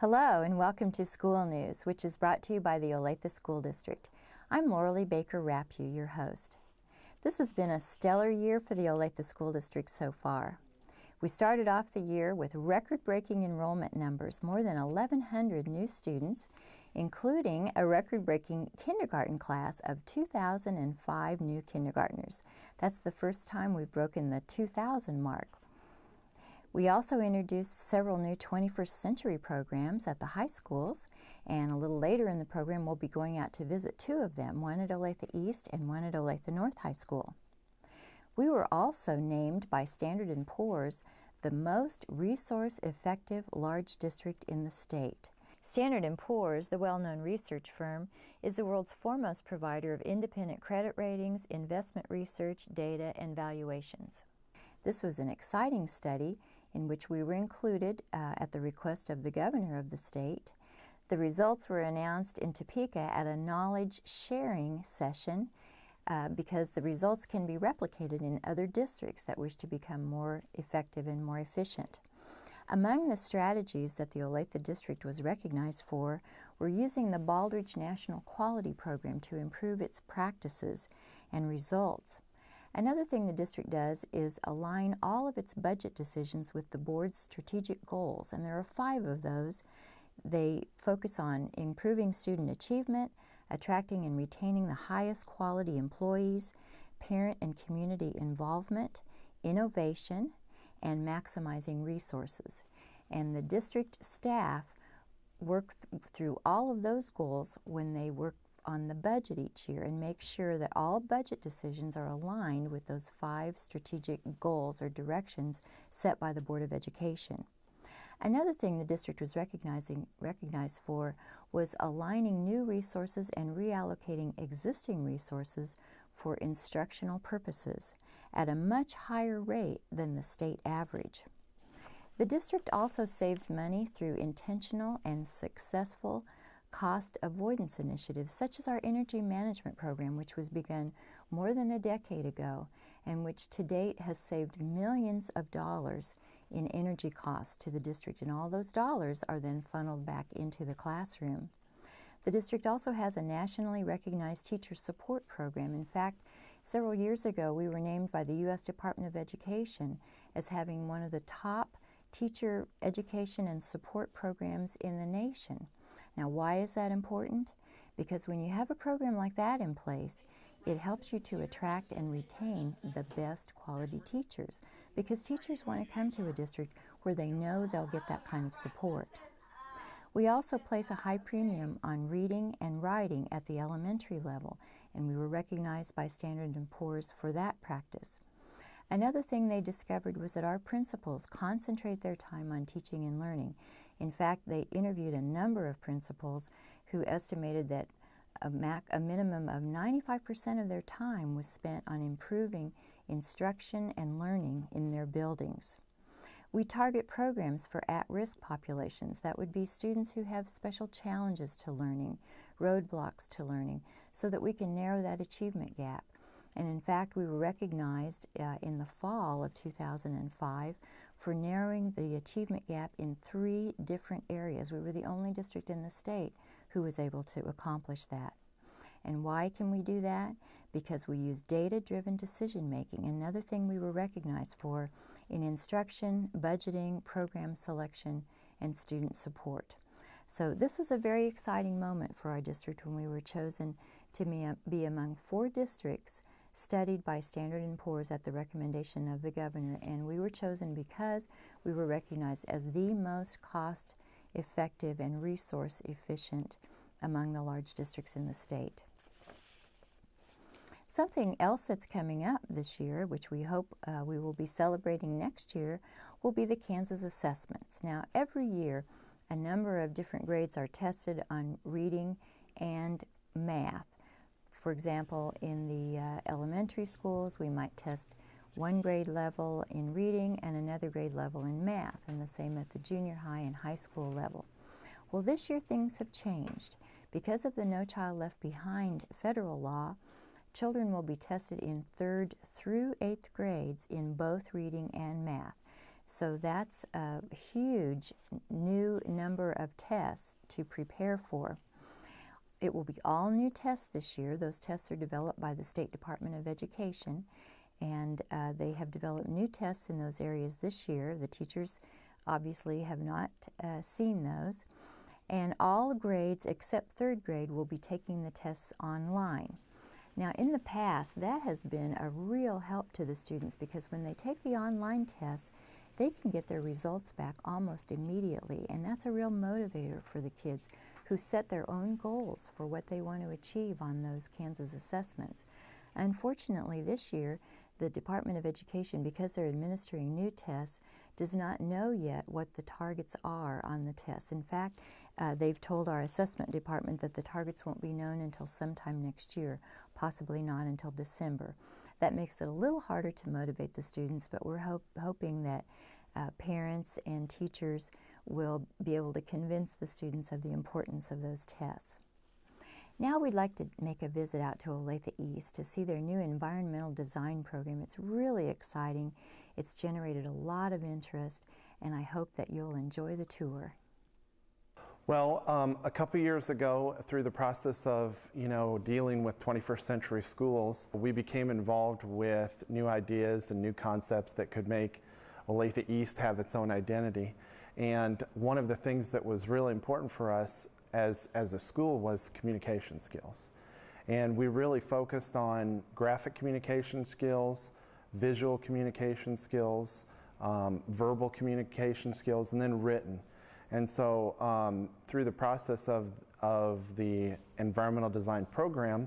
Hello and welcome to School News, which is brought to you by the Olathe School District. I'm Loralee Baker-Rapue, your host. This has been a stellar year for the Olathe School District so far. We started off the year with record-breaking enrollment numbers, more than 1,100 new students, including a record-breaking kindergarten class of 2,005 new kindergartners. That's the first time we've broken the 2,000 mark. We also introduced several new 21st century programs at the high schools, and a little later in the program we'll be going out to visit two of them, one at Olathe East and one at Olathe North High School. We were also named by Standard & Poor's the most resource-effective large district in the state. Standard & Poor's, the well-known research firm, is the world's foremost provider of independent credit ratings, investment research, data, and valuations. This was an exciting study in which we were included at the request of the governor of the state. The results were announced in Topeka at a knowledge sharing session because the results can be replicated in other districts that wish to become more effective and more efficient. Among the strategies that the Olathe District was recognized for were using the Baldrige National Quality Program to improve its practices and results. Another thing the district does is align all of its budget decisions with the board's strategic goals, and there are 5 of those. They focus on improving student achievement, attracting and retaining the highest quality employees, parent and community involvement, innovation, and maximizing resources. And the district staff work through all of those goals when they work on the budget each year and make sure that all budget decisions are aligned with those 5 strategic goals or directions set by the Board of Education. Another thing the district was recognized for was aligning new resources and reallocating existing resources for instructional purposes at a much higher rate than the state average. The district also saves money through intentional and successful cost avoidance initiatives such as our energy management program, which was begun more than a decade ago and which to date has saved millions of dollars in energy costs to the district, and all those dollars are then funneled back into the classroom. The district also has a nationally recognized teacher support program. In fact, several years ago we were named by the U.S. Department of Education as having one of the top teacher education and support programs in the nation. Now, why is that important? Because when you have a program like that in place, it helps you to attract and retain the best quality teachers, because teachers want to come to a district where they know they'll get that kind of support. We also place a high premium on reading and writing at the elementary level, and we were recognized by Standard & Poor's for that practice. Another thing they discovered was that our principals concentrate their time on teaching and learning. In fact, they interviewed a number of principals who estimated that a minimum of 95% of their time was spent on improving instruction and learning in their buildings. We target programs for at-risk populations. That would be students who have special challenges to learning, roadblocks to learning, so that we can narrow that achievement gap. And in fact, we were recognized in the fall of 2005 for narrowing the achievement gap in 3 different areas. We were the only district in the state who was able to accomplish that. And why can we do that? Because we use data-driven decision-making, another thing we were recognized for in instruction, budgeting, program selection, and student support. So this was a very exciting moment for our district when we were chosen to be among 4 districts studied by Standard & Poor's at the recommendation of the governor, and we were chosen because we were recognized as the most cost-effective and resource-efficient among the large districts in the state. Something else that's coming up this year, which we hope we will be celebrating next year, will be the Kansas assessments. Now, every year, a number of different grades are tested on reading and math. For example, in the elementary schools, we might test one grade level in reading and another grade level in math, and the same at the junior high and high school level. Well, this year things have changed. Because of the No Child Left Behind federal law, children will be tested in 3rd through 8th grades in both reading and math. So that's a huge new number of tests to prepare for. It will be all new tests this year. Those tests are developed by the State Department of Education, and they have developed new tests in those areas this year. The teachers obviously have not seen those. And all grades except 3rd grade will be taking the tests online. Now, in the past, that has been a real help to the students, because when they take the online tests, they can get their results back almost immediately, and that's a real motivator for the kids who set their own goals for what they want to achieve on those Kansas assessments. Unfortunately, this year, the Department of Education, because they're administering new tests, does not know yet what the targets are on the tests. In fact, they've told our assessment department that the targets won't be known until sometime next year, possibly not until December. That makes it a little harder to motivate the students, but we're hoping that parents and teachers will be able to convince the students of the importance of those tests. Now we'd like to make a visit out to Olathe East to see their new environmental design program. It's really exciting. It's generated a lot of interest, and I hope that you'll enjoy the tour. Well, a couple years ago, through the process of, dealing with 21st century schools, we became involved with new ideas and new concepts that could make Olathe East have its own identity. And one of the things that was really important for us as a school was communication skills. And we really focused on graphic communication skills, visual communication skills, verbal communication skills, and then written. And so through the process of the environmental design program,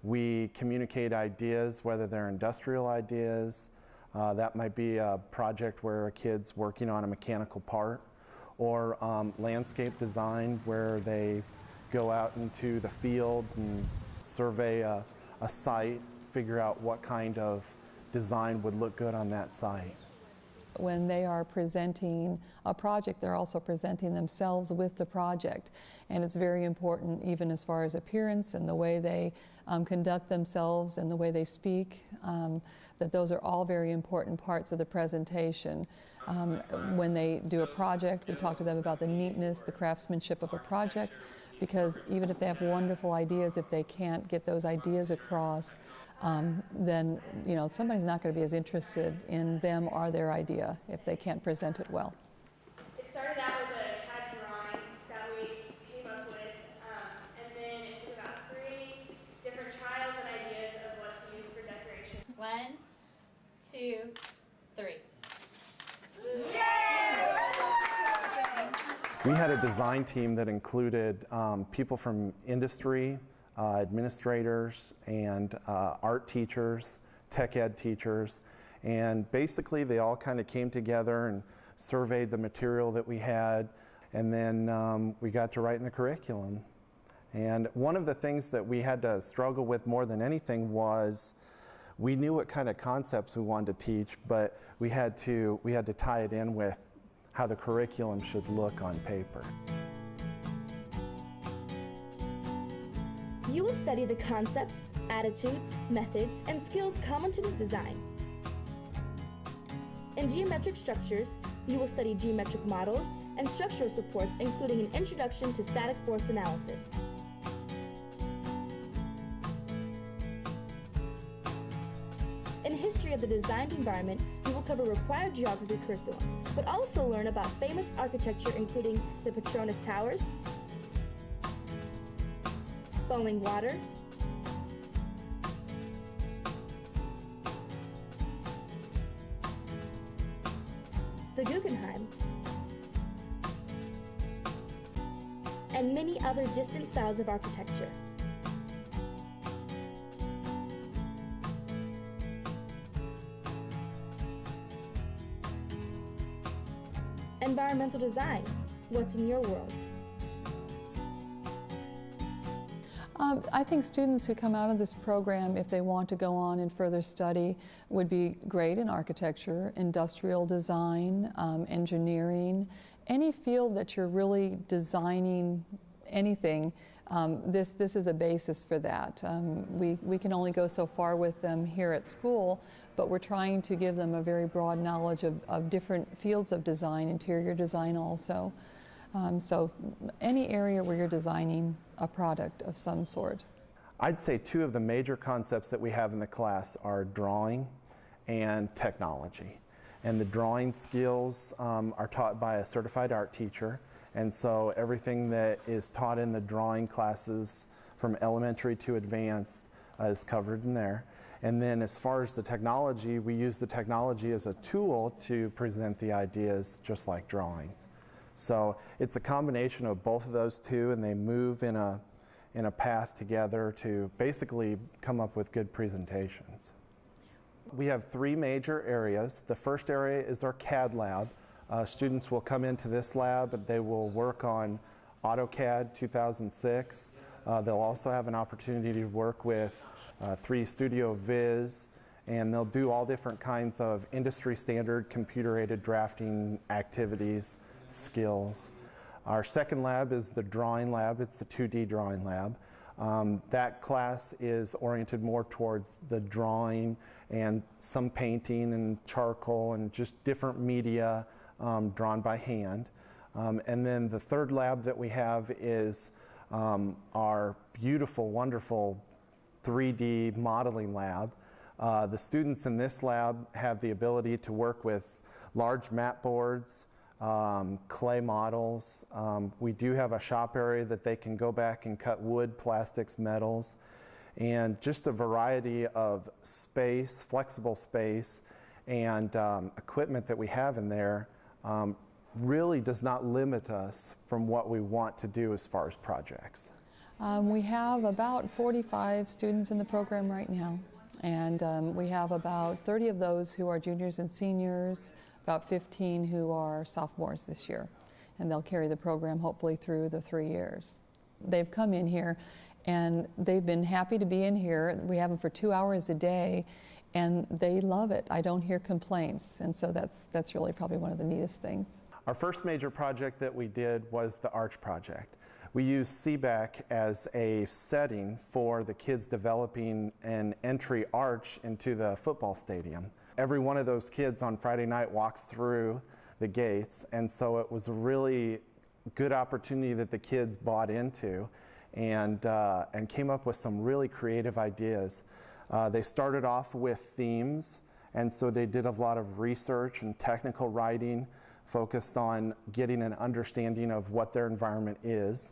we communicate ideas, whether they're industrial ideas, that might be a project where a kid's working on a mechanical part, or landscape design where they go out into the field and survey a site, figure out what kind of design would look good on that site. When they are presenting a project, they're also presenting themselves with the project. And it's very important, even as far as appearance and the way they conduct themselves and the way they speak, that those are all very important parts of the presentation. When they do a project, we talk to them about the neatness, the craftsmanship of a project, because even if they have wonderful ideas, if they can't get those ideas across, then somebody's not going to be as interested in them or their idea if they can't present it well. It started out with a CAD drawing that we came up with, and then it took about 3 different trials and ideas of what to use for decoration. 1, 2, 3. We had a design team that included people from industry, administrators, and art teachers, tech ed teachers, and basically they all kind of came together and surveyed the material that we had, and then we got to writing the curriculum. And one of the things that we had to struggle with more than anything was we knew what kind of concepts we wanted to teach, but we had to tie it in with how the curriculum should look on paper. You will study the concepts, attitudes, methods, and skills common to design. In geometric structures, you will study geometric models and structural supports, including an introduction to static force analysis. In history of the designed environment, you will cover required geography curriculum, but also learn about famous architecture, including the Petronas Towers, Bowling Water, the Guggenheim, and many other distant styles of architecture. Environmental design, what's in your world? I think students who come out of this program, if they want to go on and further study, would be great in architecture, industrial design, engineering, any field that you're really designing anything. This is a basis for that. We can only go so far with them here at school, but we're trying to give them a very broad knowledge of different fields of design, interior design also. So any area where you're designing a product of some sort. I'd say two of the major concepts that we have in the class are drawing and technology. And the drawing skills are taught by a certified art teacher, and so everything that is taught in the drawing classes from elementary to advanced is covered in there. And then as far as the technology, we use the technology as a tool to present the ideas just like drawings. So it's a combination of both of those two, and they move in a path together to basically come up with good presentations. We have three major areas. The first area is our Cad Lab. Students will come into this lab and they will work on AutoCAD 2006. They'll also have an opportunity to work with 3D Studio Viz, and they'll do all different kinds of industry standard computer-aided drafting activities, skills. Our second lab is the drawing lab. It's the 2D drawing lab. That class is oriented more towards the drawing and some painting and charcoal and just different media drawn by hand. And then the third lab that we have is our beautiful, wonderful 3D modeling lab. The students in this lab have the ability to work with large mat boards, clay models. We do have a shop area that they can go back and cut wood, plastics, metals, and just a variety of space, flexible space, and equipment that we have in there really does not limit us from what we want to do as far as projects. We have about 45 students in the program right now, and we have about 30 of those who are juniors and seniors, about 15 who are sophomores this year, and they'll carry the program hopefully through the 3 years. They've come in here and they've been happy to be in here. We have them for 2 hours a day and they love it. I don't hear complaints, and so that's really probably one of the neatest things. Our first major project that we did was the Arch project. We used CBAC as a setting for the kids developing an entry arch into the football stadium. Every one of those kids on Friday night walks through the gates, and so it was a really good opportunity that the kids bought into and came up with some really creative ideas. They started off with themes, and so they did a lot of research and technical writing focused on getting an understanding of what their environment is.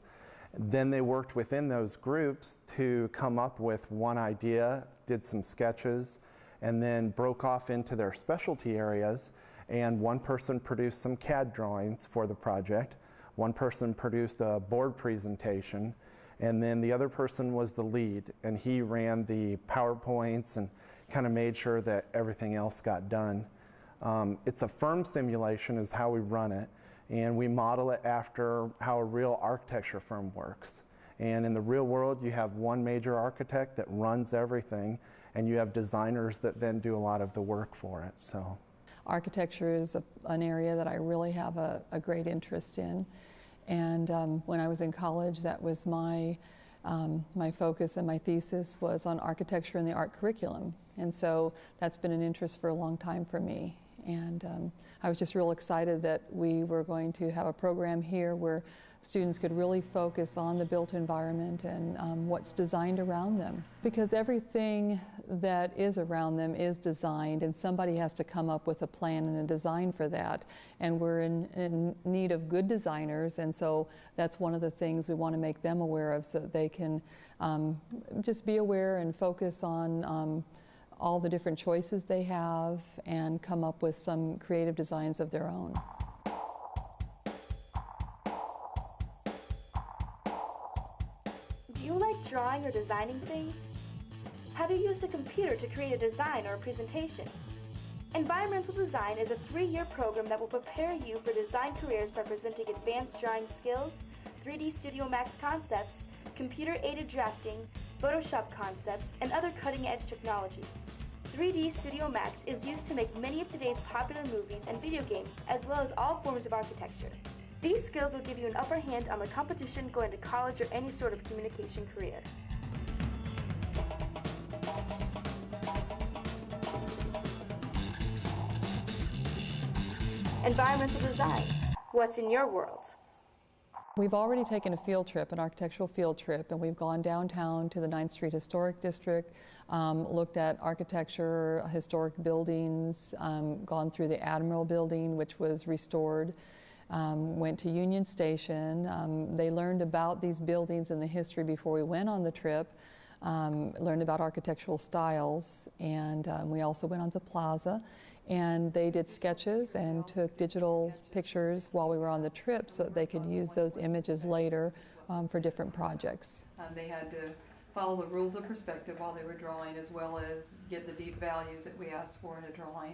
Then they worked within those groups to come up with one idea, did some sketches, and then broke off into their specialty areas, and one person produced some CAD drawings for the project, one person produced a board presentation, and then the other person was the lead, and he ran the PowerPoints and kind of made sure that everything else got done. It's a firm simulation is how we run it, and we model it after how a real architecture firm works. And in the real world, you have one major architect that runs everything, and you have designers that then do a lot of the work for it. So, architecture is an area that I really have a great interest in. And when I was in college, that was my focus, and my thesis was on architecture and the art curriculum. And so that's been an interest for a long time for me. And I was just real excited that we were going to have a program here where students could really focus on the built environment and what's designed around them. Because everything that is around them is designed, and somebody has to come up with a plan and a design for that. And we're in need of good designers, and so that's one of the things we want to make them aware of, so that they can just be aware and focus on all the different choices they have and come up with some creative designs of their own. Do you like drawing or designing things? Have you used a computer to create a design or a presentation? Environmental design is a 3-year program that will prepare you for design careers by presenting advanced drawing skills, 3D Studio Max concepts, computer-aided drafting, Photoshop concepts, and other cutting-edge technology. 3D Studio Max is used to make many of today's popular movies and video games, as well as all forms of architecture. These skills will give you an upper hand on the competition going to college or any sort of communication career. Environmental design. What's in your world? We've already taken a field trip, an architectural field trip, and we've gone downtown to the 9th Street Historic District, looked at architecture, historic buildings, gone through the Admiral Building, which was restored, went to Union Station. They learned about these buildings and the history before we went on the trip, learned about architectural styles, and we also went on to Plaza. And they did sketches and took digital pictures while we were on the trip so that they could use those images later for different projects. They had to follow the rules of perspective while they were drawing, as well as get the deep values that we asked for in a drawing.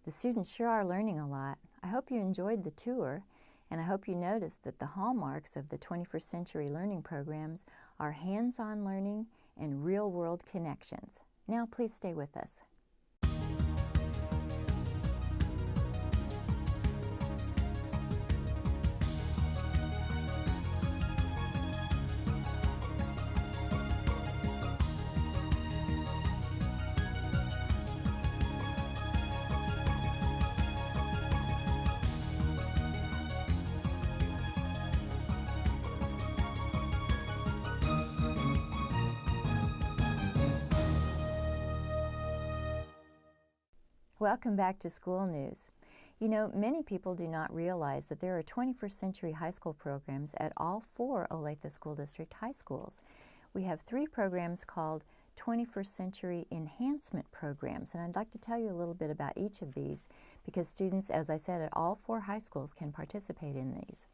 The students sure are learning a lot. I hope you enjoyed the tour, and I hope you noticed that the hallmarks of the 21st Century Learning programs are hands-on learning and real-world connections. Now please stay with us. Welcome back to School News. You know, many people do not realize that there are 21st Century High School programs at all 4 Olathe School District high schools. We have 3 programs called 21st Century Enhancement programs, and I'd like to tell you a little bit about each of these because students, as I said, at all 4 high schools can participate in these.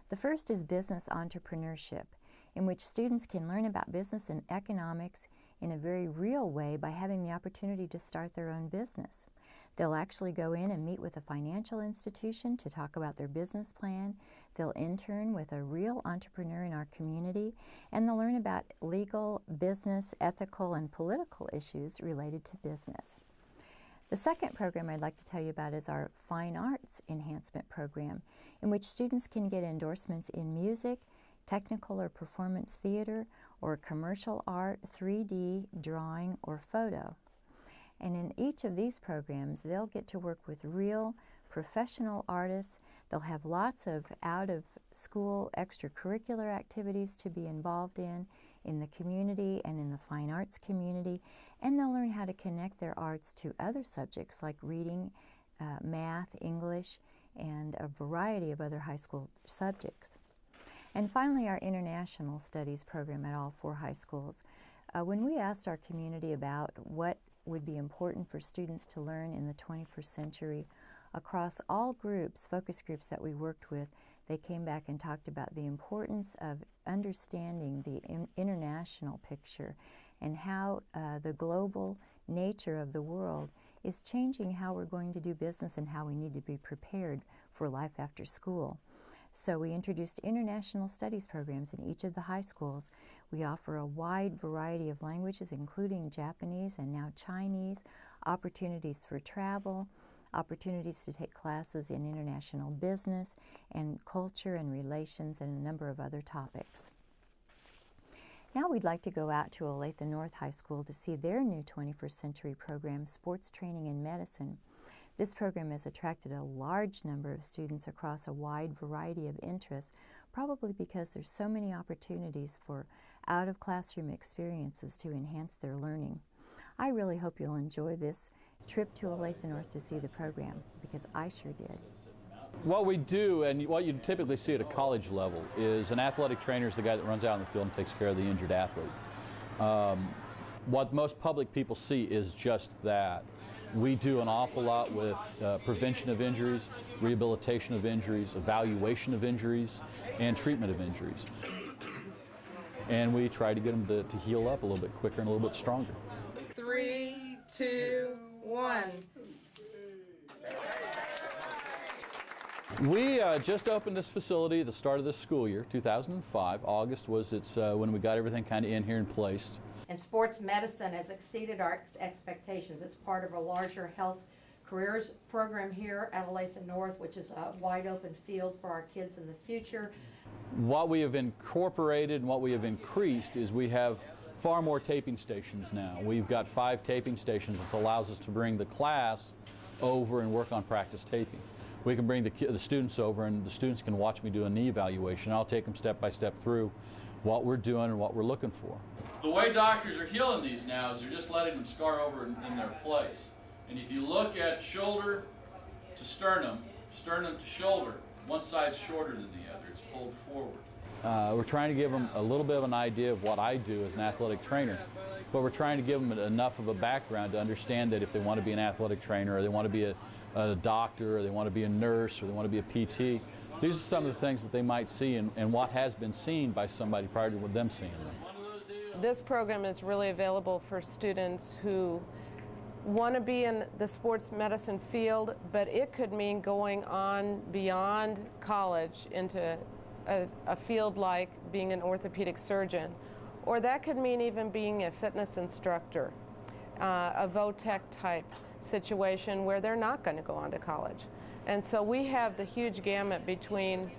The first is Business Entrepreneurship, in which students can learn about business and economics in a very real way by having the opportunity to start their own business. They'll actually go in and meet with a financial institution to talk about their business plan. They'll intern with a real entrepreneur in our community, and they'll learn about legal, business, ethical, and political issues related to business. The second program I'd like to tell you about is our Fine Arts Enhancement program, in which students can get endorsements in music, technical or performance theater, or commercial art, 3D, drawing, or photo. And in each of these programs, they'll get to work with real professional artists. They'll have lots of out-of-school extracurricular activities to be involved in the community and in the fine arts community. And they'll learn how to connect their arts to other subjects like reading, math, English, and a variety of other high school subjects. And finally, our International Studies program at all 4 high schools. When we asked our community about what would be important for students to learn in the 21st century, across all groups, focus groups that we worked with, they came back and talked about the importance of understanding the international picture and how the global nature of the world is changing how we're going to do business and how we need to be prepared for life after school. So we introduced international studies programs in each of the high schools. We offer a wide variety of languages, including Japanese and now Chinese, opportunities for travel, opportunities to take classes in international business and culture and relations and a number of other topics. Now we'd like to go out to Olathe North High School to see their new 21st century program, Sports Training and Medicine. This program has attracted a large number of students across a wide variety of interests, probably because there's so many opportunities for out-of-classroom experiences to enhance their learning. I really hope you'll enjoy this trip to Olathe North to see the program, because I sure did. What we do, and what you typically see at a college level, is an athletic trainer is the guy that runs out in the field and takes care of the injured athlete. What most public people see is just that. We do an awful lot with prevention of injuries, rehabilitation of injuries, evaluation of injuries, and treatment of injuries. And we try to get them to heal up a little bit quicker and a little bit stronger. 3, 2, 1. We just opened this facility at the start of this school year, 2005. August was when we got everything kind of in here and placed. And sports medicine has exceeded our expectations. It's part of a larger health careers program here at Olathe North, which is a wide open field for our kids in the future. What we have incorporated and what we have increased is we have far more taping stations now. We've got 5 taping stations. This allows us to bring the class over and work on practice taping. We can bring the students over, and the students can watch me do a knee evaluation. I'll take them step by step through what we're doing and what we're looking for. The way doctors are healing these now is they're just letting them scar over in their place. And if you look at shoulder to sternum, sternum to shoulder, one side's shorter than the other. It's pulled forward. We're trying to give them a little bit of an idea of what I do as an athletic trainer, but we're trying to give them enough of a background to understand that if they want to be an athletic trainer, or they want to be a doctor, or they want to be a nurse, or they want to be a PT, these are some of the things that they might see and what has been seen by somebody prior to them seeing them. This program is really available for students who want to be in the sports medicine field, but it could mean going on beyond college into a field like being an orthopedic surgeon, or that could mean even being a fitness instructor, a VOTEC type situation where they're not going to go on to college. And so we have the huge gamut between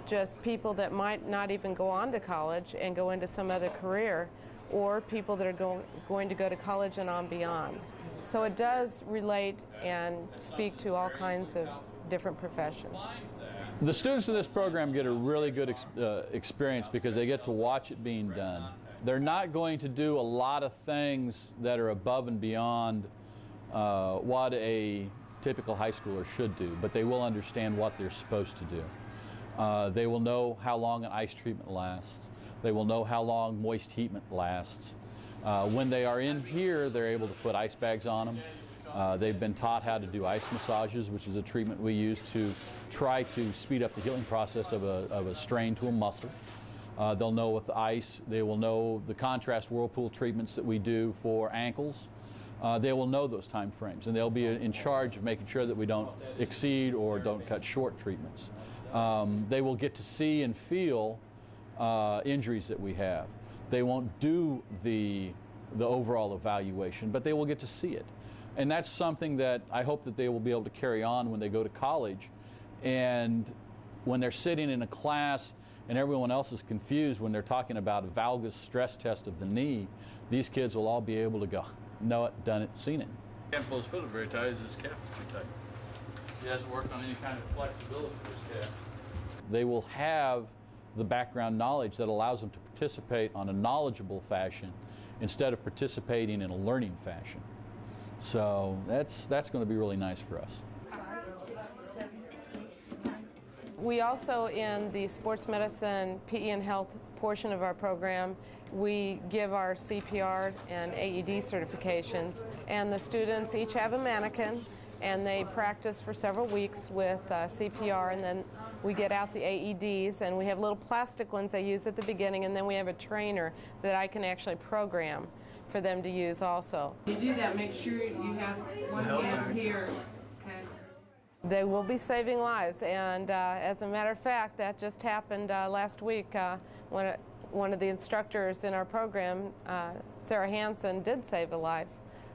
just people that might not even go on to college and go into some other career, or people that are going to go to college and on beyond. So it does relate and speak to all kinds of different professions. The students in this program get a really good experience because they get to watch it being done. They're not going to do a lot of things that are above and beyond what a typical high schooler should do, but they will understand what they're supposed to do. They will know how long an ice treatment lasts. They will know how long moist heatment lasts. When they are in here, they're able to put ice bags on them. They've been taught how to do ice massages, which is a treatment we use to try to speed up the healing process of a strain to a muscle. They'll know with the ice. They will know the contrast whirlpool treatments that we do for ankles. They will know those time frames, and they'll be in charge of making sure that we don't exceed or don't cut short treatments. They will get to see and feel injuries that we have. They won't do the overall evaluation, but they will get to see it. And that's something that I hope that they will be able to carry on when they go to college. And when they're sitting in a class and everyone else is confused when they're talking about a valgus stress test of the knee, these kids will all be able to go, know it, done it, seen it. Can't pull his foot very tight, his calf is too tight. He hasn't worked on any kind of flexibility for his calf. They will have the background knowledge that allows them to participate on a knowledgeable fashion instead of participating in a learning fashion. So that's going to be really nice for us. We also, in the sports medicine, PE and health portion of our program, we give our Cpr and Aed certifications, and the students each have a mannequin, and they practice for several weeks with CPR, and then we get out the AEDs, and we have little plastic ones they use at the beginning, and then we have a trainer that I can actually program for them to use also. You do that, make sure you have one hand here. Okay. They will be saving lives, and as a matter of fact, that just happened last week when one of the instructors in our program, Sarah Hansen, did save a life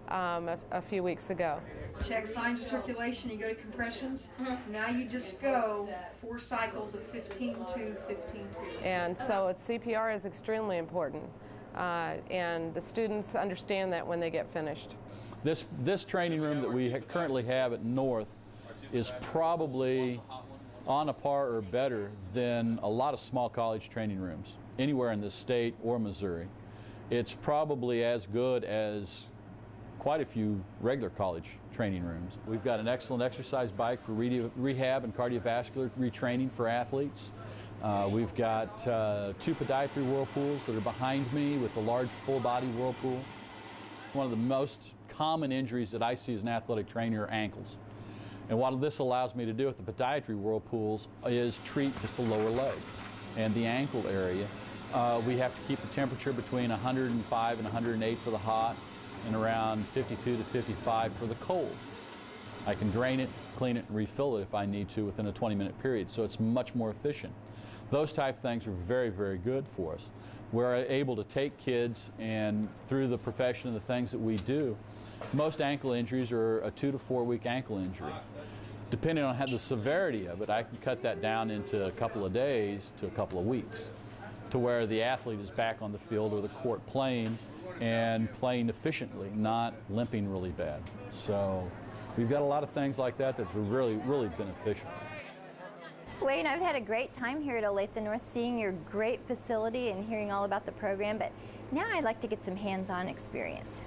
a few weeks ago. Check signs of circulation, you go to compressions. Now you just go 4 cycles of 15-2, 15-2. And so CPR is extremely important, and the students understand that when they get finished. This training room that we currently have at North is probably on a par or better than a lot of small college training rooms anywhere in the state or Missouri. It's probably as good as quite a few regular college training rooms. We've got an excellent exercise bike for rehab and cardiovascular retraining for athletes. We've got 2 podiatry whirlpools that are behind me with a large full body whirlpool. One of the most common injuries that I see as an athletic trainer are ankles. And what this allows me to do with the podiatry whirlpools is treat just the lower leg and the ankle area. We have to keep the temperature between 105 and 108 for the hot and around 52 to 55 for the cold. I can drain it, clean it, and refill it if I need to within a 20-minute period, so it's much more efficient. Those type of things are very, very good for us. We're able to take kids, and through the profession and the things that we do, most ankle injuries are a 2 to 4 week ankle injury. Depending on the severity of it, I can cut that down into a couple of days to a couple of weeks, to where the athlete is back on the field or the court playing, and playing efficiently, not limping really bad. So we've got a lot of things like that that's really, really beneficial. Wayne, I've had a great time here at Olathe North, seeing your great facility and hearing all about the program, but now I'd like to get some hands-on experience.